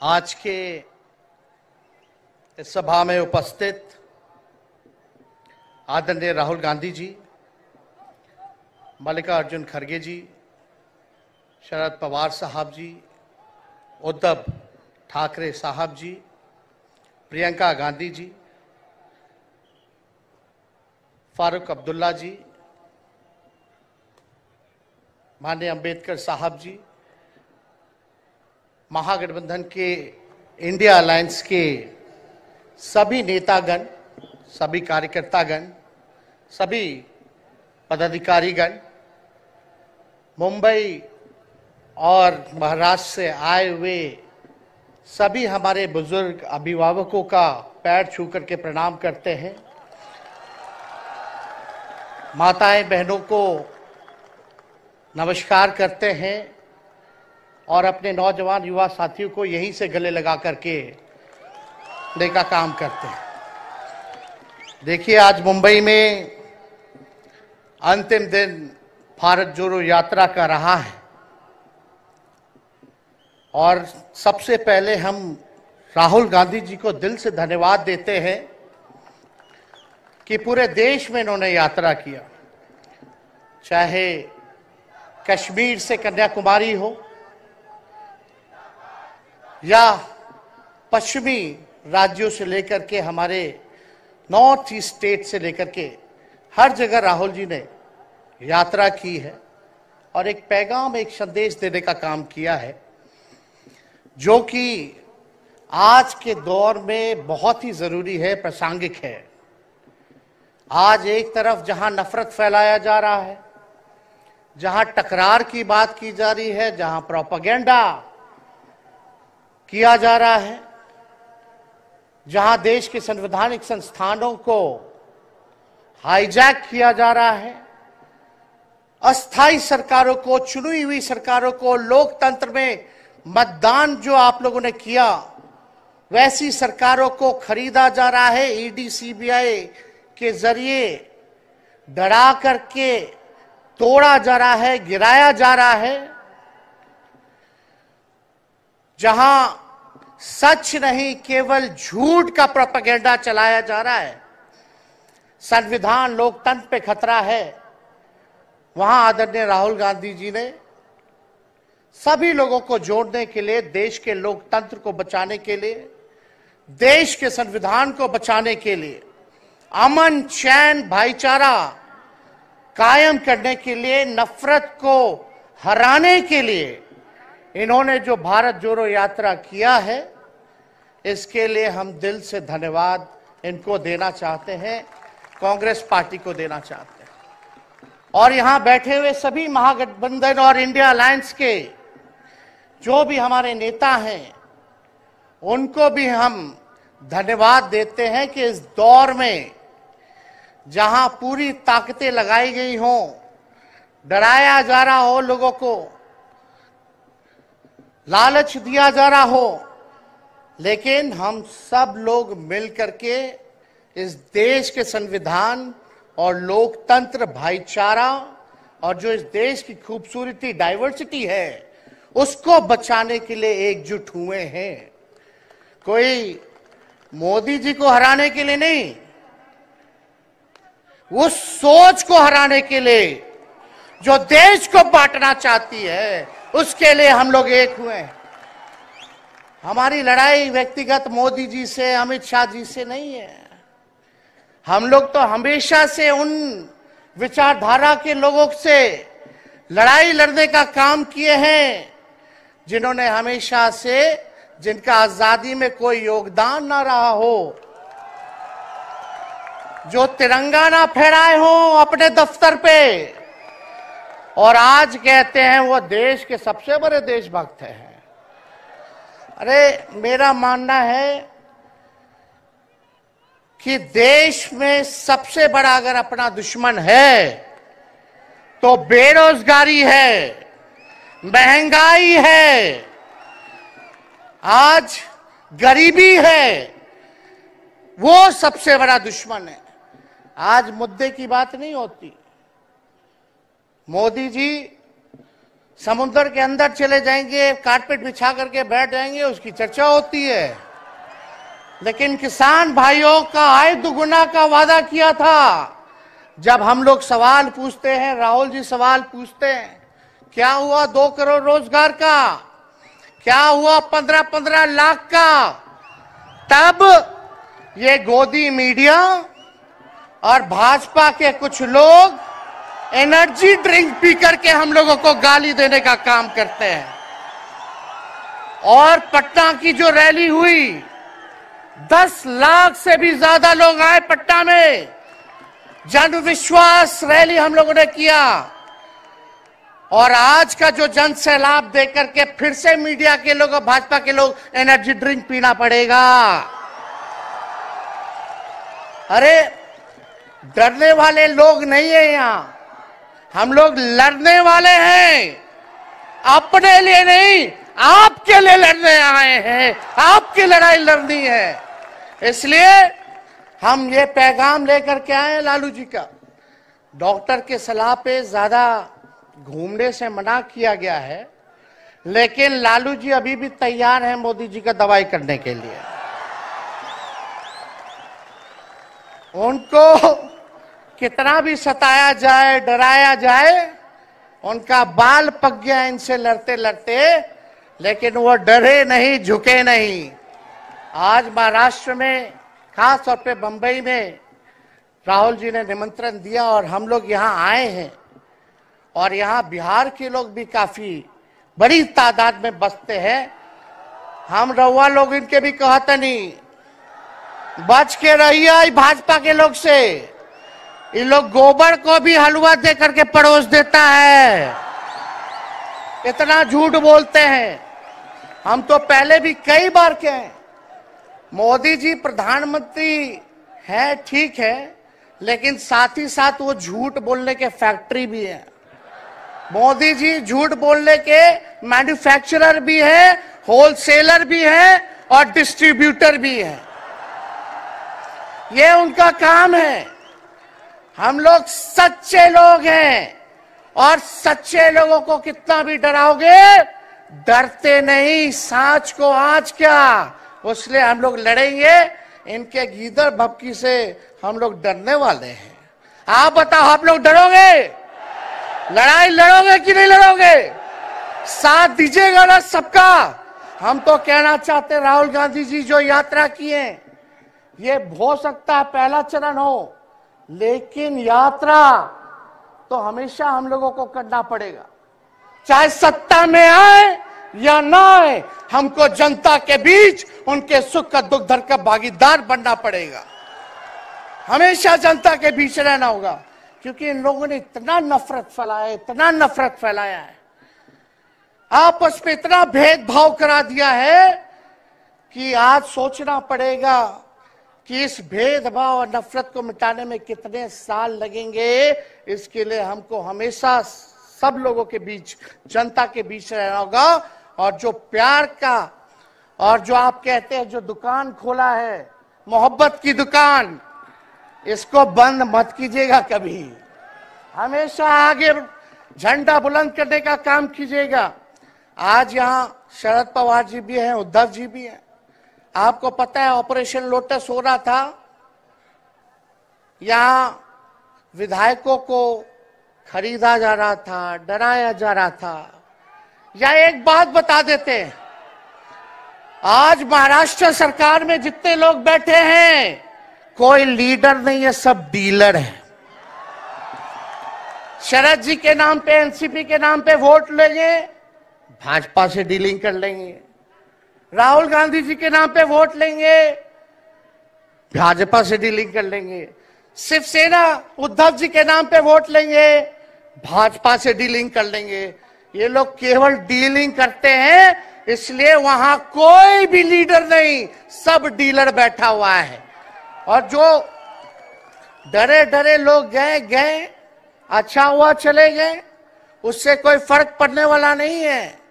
आज के इस सभा में उपस्थित आदरणीय राहुल गांधी जी, मल्लिकार्जुन खड़गे जी, शरद पवार साहब जी, उद्धव ठाकरे साहब जी, प्रियंका गांधी जी, फारूक अब्दुल्ला जी, माननीय अंबेडकर साहब जी, महागठबंधन के इंडिया अलायंस के सभी नेतागण, सभी कार्यकर्तागण, सभी पदाधिकारीगण, मुंबई और महाराष्ट्र से आए हुए सभी हमारे बुजुर्ग अभिभावकों का पैर छू करके प्रणाम करते हैं। माताएं बहनों को नमस्कार करते हैं और अपने नौजवान युवा साथियों को यहीं से गले लगा करके का काम करते हैं। देखिए, आज मुंबई में अंतिम दिन भारत जोड़ो यात्रा का रहा है और सबसे पहले हम राहुल गांधी जी को दिल से धन्यवाद देते हैं कि पूरे देश में इन्होंने यात्रा किया, चाहे कश्मीर से कन्याकुमारी हो या पश्चिमी राज्यों से लेकर के हमारे नॉर्थ ईस्ट स्टेट से लेकर के हर जगह राहुल जी ने यात्रा की है और एक पैगाम, एक संदेश देने का काम किया है, जो कि आज के दौर में बहुत ही जरूरी है, प्रासंगिक है। आज एक तरफ जहां नफरत फैलाया जा रहा है, जहां टकरार की बात की जा रही है, जहां प्रोपेगेंडा किया जा रहा है, जहां देश के संवैधानिक संस्थानों को हाईजैक किया जा रहा है, अस्थाई सरकारों को, चुनी हुई सरकारों को, लोकतंत्र में मतदान जो आप लोगों ने किया वैसी सरकारों को खरीदा जा रहा है, ईडी सीबीआई के जरिए डरा करके तोड़ा जा रहा है, गिराया जा रहा है। जहां सच नहीं केवल झूठ का प्रोपेगेंडा चलाया जा रहा है, संविधान लोकतंत्र पे खतरा है, वहां आदरणीय राहुल गांधी जी ने सभी लोगों को जोड़ने के लिए, देश के लोकतंत्र को बचाने के लिए, देश के संविधान को बचाने के लिए, अमन चैन भाईचारा कायम करने के लिए, नफरत को हराने के लिए इन्होंने जो भारत जोड़ो यात्रा किया है, इसके लिए हम दिल से धन्यवाद इनको देना चाहते हैं, कांग्रेस पार्टी को देना चाहते हैं। और यहां बैठे हुए सभी महागठबंधन और इंडिया अलायंस के जो भी हमारे नेता हैं, उनको भी हम धन्यवाद देते हैं कि इस दौर में जहां पूरी ताकतें लगाई गई हों, डराया जा रहा हो, लोगों को लालच दिया जा रहा हो, लेकिन हम सब लोग मिलकर के इस देश के संविधान और लोकतंत्र, भाईचारा और जो इस देश की खूबसूरती, डाइवर्सिटी है, उसको बचाने के लिए एकजुट हुए हैं। कोई मोदी जी को हराने के लिए नहीं, उस सोच को हराने के लिए जो देश को बांटना चाहती है, उसके लिए हम लोग एक हुए हैं। हमारी लड़ाई व्यक्तिगत मोदी जी से, अमित शाह जी से नहीं है। हम लोग तो हमेशा से उन विचारधारा के लोगों से लड़ाई लड़ने का काम किए हैं जिन्होंने हमेशा से, जिनका आजादी में कोई योगदान ना रहा हो, जो तिरंगा ना फहराए हो अपने दफ्तर पे, और आज कहते हैं वो देश के सबसे बड़े देशभक्त हैं। अरे, मेरा मानना है कि देश में सबसे बड़ा अगर अपना दुश्मन है तो बेरोजगारी है, महंगाई है, आज गरीबी है, वो सबसे बड़ा दुश्मन है। आज मुद्दे की बात नहीं होती। मोदी जी समुद्र के अंदर चले जाएंगे, कारपेट बिछा करके बैठ जाएंगे, उसकी चर्चा होती है। लेकिन किसान भाइयों का आय दुगुना का वादा किया था। जब हम लोग सवाल पूछते हैं, राहुल जी सवाल पूछते हैं, क्या हुआ 2 करोड़ रोजगार का, क्या हुआ 15-15 लाख का, तब ये गोदी मीडिया और भाजपा के कुछ लोग एनर्जी ड्रिंक पी करके हम लोगों को गाली देने का काम करते हैं। और पटना की जो रैली हुई, 10 लाख से भी ज्यादा लोग आए पटना में, जन विश्वास रैली हम लोगों ने किया। और आज का जो जन सैलाब देकर के फिर से मीडिया के लोग और भाजपा के लोग एनर्जी ड्रिंक पीना पड़ेगा। अरे डरने वाले लोग नहीं है यहां, हम लोग लड़ने वाले हैं। अपने लिए नहीं, आपके लिए लड़ने आए हैं, आपकी लड़ाई लड़नी है। इसलिए हम ये पैगाम लेकर के आए हैं लालू जी का। डॉक्टर के सलाह पे ज्यादा घूमने से मना किया गया है, लेकिन लालू जी अभी भी तैयार हैं मोदी जी का दवाई करने के लिए। उनको कितना भी सताया जाए, डराया जाए, उनका बाल पक गया इनसे लड़ते लड़ते, लेकिन वो डरे नहीं, झुके नहीं। आज महाराष्ट्र में, खास तौर पे बंबई में राहुल जी ने निमंत्रण दिया और हम लोग यहाँ आए हैं। और यहाँ बिहार के लोग भी काफी बड़ी तादाद में बसते हैं। हम रउआ लोग इनके भी कहते नहीं, बच के रहिए भाजपा के लोग से। ये लोग गोबर को भी हलवा दे करके परोस देता है, इतना झूठ बोलते हैं। हम तो पहले भी कई बार कहे, मोदी जी प्रधानमंत्री है ठीक है, लेकिन साथ ही साथ वो झूठ बोलने के फैक्ट्री भी है। मोदी जी झूठ बोलने के मैन्युफैक्चरर भी है, होलसेलर भी है और डिस्ट्रीब्यूटर भी है। ये उनका काम है। हम लोग सच्चे लोग हैं और सच्चे लोगों को कितना भी डराओगे, डरते नहीं। सांच को आज क्या, उसलिए हम लोग लड़ेंगे। इनके गीदड़ भपकी से हम लोग डरने वाले हैं। आप बताओ, आप लोग डरोगे? लड़ाई लड़ोगे कि नहीं लड़ोगे? साथ दीजिएगा ना सबका। हम तो कहना चाहते, राहुल गांधी जी जो यात्रा किए, ये हो सकता है पहला चरण हो, लेकिन यात्रा तो हमेशा हम लोगों को करना पड़ेगा। चाहे सत्ता में आए या ना आए, हमको जनता के बीच उनके सुख का दुख दर्द का भागीदार बनना पड़ेगा। हमेशा जनता के बीच रहना होगा, क्योंकि इन लोगों ने इतना नफरत फैलाया, इतना नफरत फैलाया है, आपस में इतना भेदभाव करा दिया है कि आज सोचना पड़ेगा कि इस भेदभाव और नफरत को मिटाने में कितने साल लगेंगे। इसके लिए हमको हमेशा सब लोगों के बीच, जनता के बीच रहना होगा। और जो प्यार का, और जो आप कहते हैं जो दुकान खोला है, मोहब्बत की दुकान, इसको बंद मत कीजिएगा कभी। हमेशा आगे झंडा बुलंद करने का काम कीजिएगा। आज यहाँ शरद पवार जी भी हैं, उद्धव जी भी हैं। आपको पता है ऑपरेशन लोटस हो रहा था, यहां विधायकों को खरीदा जा रहा था, डराया जा रहा था। या एक बात बता देते हैं, आज महाराष्ट्र सरकार में जितने लोग बैठे हैं, कोई लीडर नहीं है, सब डीलर है। शरद जी के नाम पे, एनसीपी के नाम पे वोट लेंगे, भाजपा से डीलिंग कर लेंगे। राहुल गांधी जी के नाम पे वोट लेंगे, भाजपा से डीलिंग कर लेंगे। शिवसेना उद्धव जी के नाम पे वोट लेंगे, भाजपा से डीलिंग कर लेंगे। ये लोग केवल डीलिंग करते हैं, इसलिए वहां कोई भी लीडर नहीं, सब डीलर बैठा हुआ है। और जो डरे डरे लोग गए, अच्छा हुआ चले गए, उससे कोई फर्क पड़ने वाला नहीं है।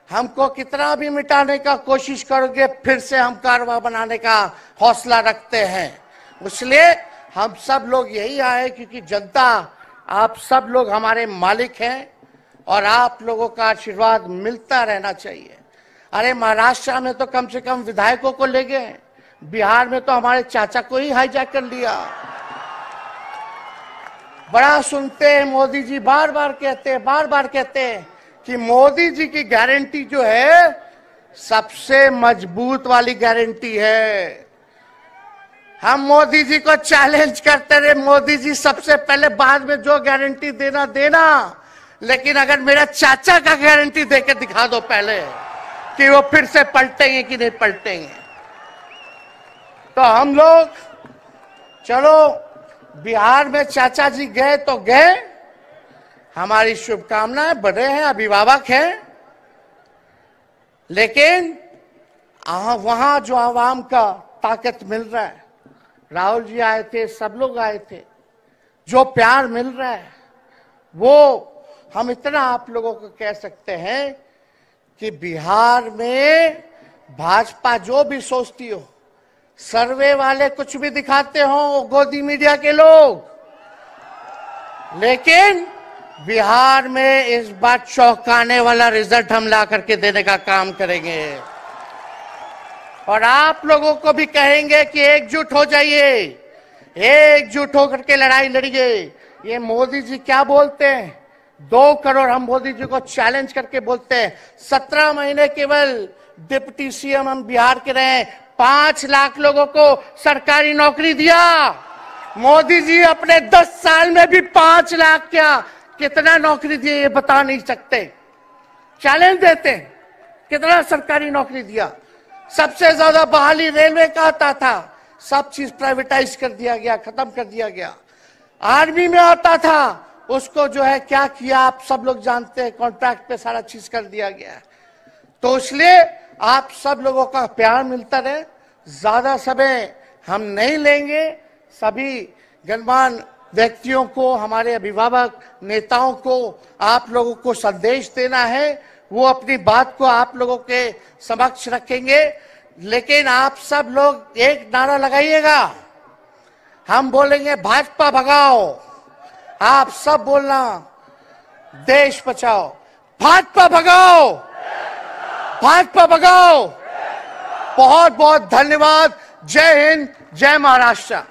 हमको कितना भी मिटाने का कोशिश करोगे, फिर से हम कारवा बनाने का हौसला रखते हैं। इसलिए हम सब लोग यही आए, क्योंकि जनता, आप सब लोग हमारे मालिक हैं। और आप लोगों का आशीर्वाद मिलता रहना चाहिए। अरे महाराष्ट्र में तो कम से कम विधायकों को ले गए, बिहार में तो हमारे चाचा को ही हाईजैक कर लिया। बड़ा सुनते हैं मोदी जी बार बार कहते हैं कि मोदी जी की गारंटी जो है सबसे मजबूत वाली गारंटी है। हम मोदी जी को चैलेंज करते रहे, मोदी जी सबसे पहले, बाद में जो गारंटी देना, लेकिन अगर मेरा चाचा का गारंटी देकर दिखा दो पहले कि वो फिर से पलटेंगे कि नहीं पलटेंगे। तो हम लोग चलो बिहार में चाचा जी गए तो गए, हमारी शुभकामनाएं, बड़े हैं, अभिभावक हैं, लेकिन वहां जो आवाम का ताकत मिल रहा है, राहुल जी आए थे, सब लोग आए थे, जो प्यार मिल रहा है वो हम इतना आप लोगों को कह सकते हैं कि बिहार में भाजपा जो भी सोचती हो, सर्वे वाले कुछ भी दिखाते हो, गोदी मीडिया के लोग, लेकिन बिहार में इस बार चौंकाने वाला रिजल्ट हम ला करके देने का काम करेंगे। और आप लोगों को भी कहेंगे कि एकजुट हो जाइए, एकजुट होकर के लड़ाई लड़िए। ये मोदी जी क्या बोलते हैं, 2 करोड़, हम मोदी जी को चैलेंज करके बोलते हैं 17 महीने केवल डिप्टी सीएम हम बिहार के रहे, 5 लाख लोगों को सरकारी नौकरी दिया। मोदी जी अपने 10 साल में भी 5 लाख क्या कितना नौकरी दिए ये बता नहीं सकते। चैलेंज देते हैं कितना सरकारी नौकरी दिया। सबसे ज्यादा बहाली रेलवे का आता था, सब चीज प्राइवेटाइज कर दिया गया, खत्म कर दिया गया। आर्मी में आता था, उसको जो है क्या किया आप सब लोग जानते हैं, कॉन्ट्रैक्ट पे सारा चीज कर दिया गया। तो इसलिए आप सब लोगों का प्यार मिलता रहे। ज्यादा समय हम नहीं लेंगे, सभी गणमान्य व्यक्तियों को, हमारे अभिभावक नेताओं को आप लोगों को संदेश देना है, वो अपनी बात को आप लोगों के समक्ष रखेंगे। लेकिन आप सब लोग एक नारा लगाइएगा, हम बोलेंगे भाजपा भगाओ, आप सब बोलना देश बचाओ, भाजपा भगाओ, भाजपा भगाओ। बहुत बहुत धन्यवाद। जय हिंद, जय महाराष्ट्र।